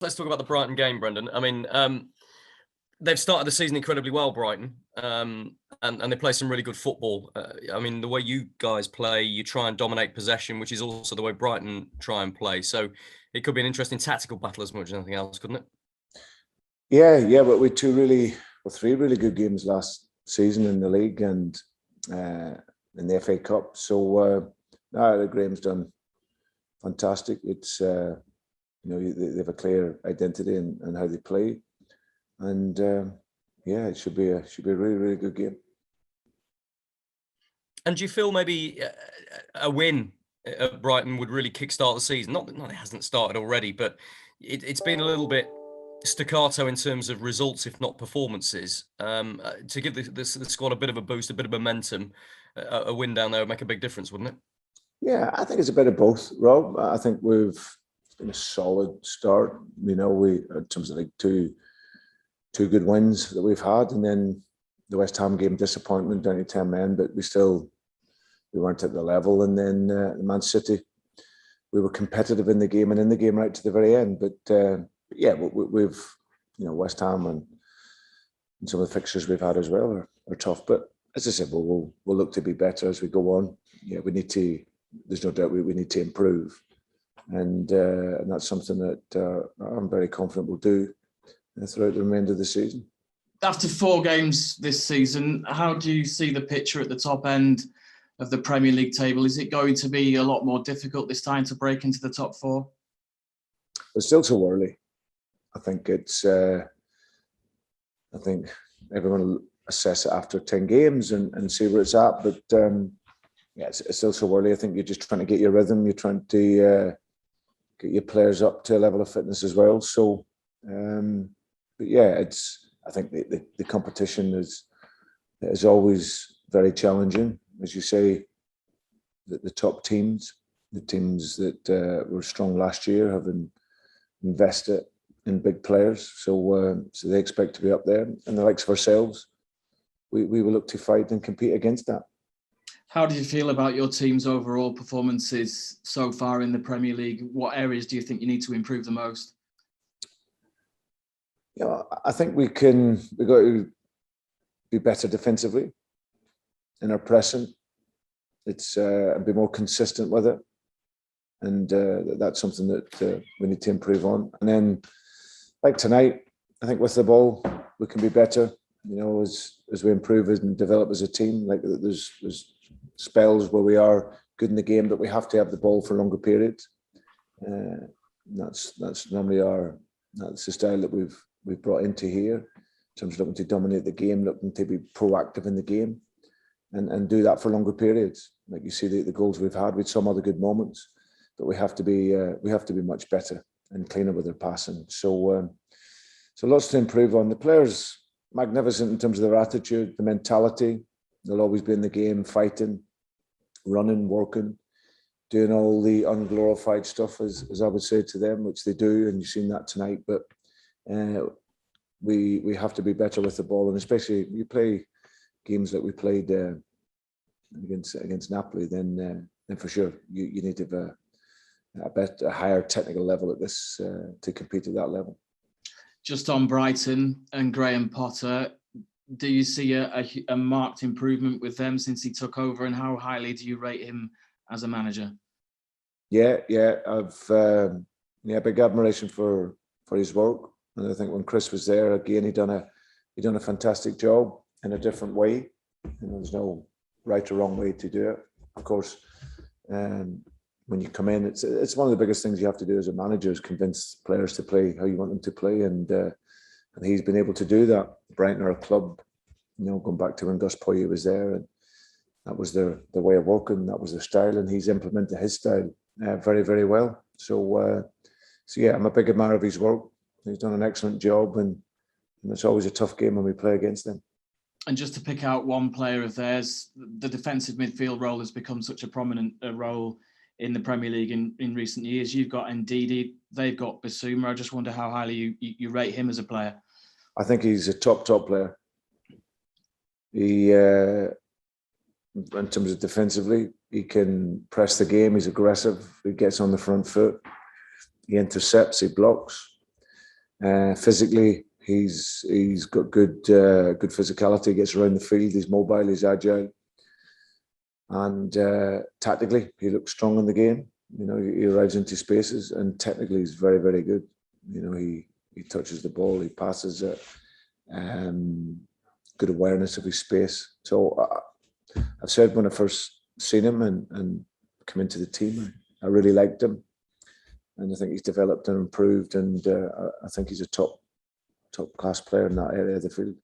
let's talk about the Brighton game, Brendan. I mean, they've started the season incredibly well, Brighton, and they play some really good football. I mean, the way you guys play, you try and dominate possession, which is also the way Brighton try and play. So it could be an interesting tactical battle as much as anything else, couldn't it? Yeah, but we three really good games last season in the league and in the FA Cup. So Graham's done fantastic. It's they have a clear identity and how they play, and it should be a really, really good game. And do you feel maybe a win at Brighton would really kickstart the season? Not that it hasn't started already, but it's been a little bit staccato in terms of results, if not performances. To give the squad a bit of a boost, a bit of momentum, a win down there would make a big difference, wouldn't it? Yeah, I think it's a bit of both, Rob. I think it's been a solid start. We in terms of like two good wins that we've had, and then the West Ham game disappointment down to 10 men, but we weren't at the level. And then Man City, we were competitive in the game and in the game right to the very end. But we've West Ham and some of the fixtures we've had as well are tough. But as I said, we'll look to be better as we go on. Yeah, we need to. There's no doubt we need to improve, and that's something that I'm very confident we'll do throughout the remainder of the season. After 4 games this season, how do you see the picture at the top end of the Premier League table? Is it going to be a lot more difficult this time to break into the top 4? It's still too early. I think it's. I think everyone will assess it after 10 games and see where it's at, but. It's still so early. I think you're just trying to get your rhythm. You're trying to get your players up to a level of fitness as well. So, I think the competition is always very challenging. As you say, the top teams, the teams that were strong last year, have invested in big players. So they expect to be up there. And the likes of ourselves, we will look to fight and compete against that. How do you feel about your team's overall performances so far in the Premier League? What areas do you think you need to improve the most? I think we've got to be better defensively in our pressing. It's be more consistent with it, and that's something that we need to improve on. And then, like tonight, I think with the ball we can be better. As we improve and develop as a team, like there's spells where we are good in the game, but we have to have the ball for longer periods. That's normally that's the style that we've brought into here, in terms of looking to dominate the game, looking to be proactive in the game, and do that for longer periods. Like you see the goals we've had with some other good moments, but we have to be much better and cleaner with their passing. So lots to improve on. The players magnificent in terms of their attitude, the mentality. They'll always be in the game, fighting, running, working, doing all the unglorified stuff, as I would say to them, which they do, and you've seen that tonight. But we have to be better with the ball, and especially you play games like we played against Napoli, then for sure you need to have a higher technical level at this to compete at that level. Just on Brighton and Graham Potter, do you see a marked improvement with them since he took over, and how highly do you rate him as a manager? Yeah, I've big admiration for his work, and I think when Chris was there again, he done a fantastic job in a different way. There's no right or wrong way to do it. Of course, when you come in, it's one of the biggest things you have to do as a manager is convince players to play how you want them to play, and he's been able to do that. Brighton are a club, going back to when Gus Poyet was there, and that was their way of working, that was their style, and he's implemented his style very, very well. So I'm a big admirer of his work. He's done an excellent job, and it's always a tough game when we play against them. And just to pick out one player of theirs, the defensive midfield role has become such a prominent role in the Premier League in recent years. You've got Ndidi, they've got Basuma. I just wonder how highly you rate him as a player. I think he's a top player. He, in terms of defensively, he can press the game. He's aggressive. He gets on the front foot. He intercepts. He blocks. Physically, he's got good physicality. Gets around the field. He's mobile. He's agile. And tactically, he looks strong in the game. You know, he arrives into spaces, and technically, he's very, very good. You know, he touches the ball. He passes it. Good awareness of his space. So I've said when I first seen him and come into the team, I really liked him, and I think he's developed and improved, and I think he's a top class player in that area of the field.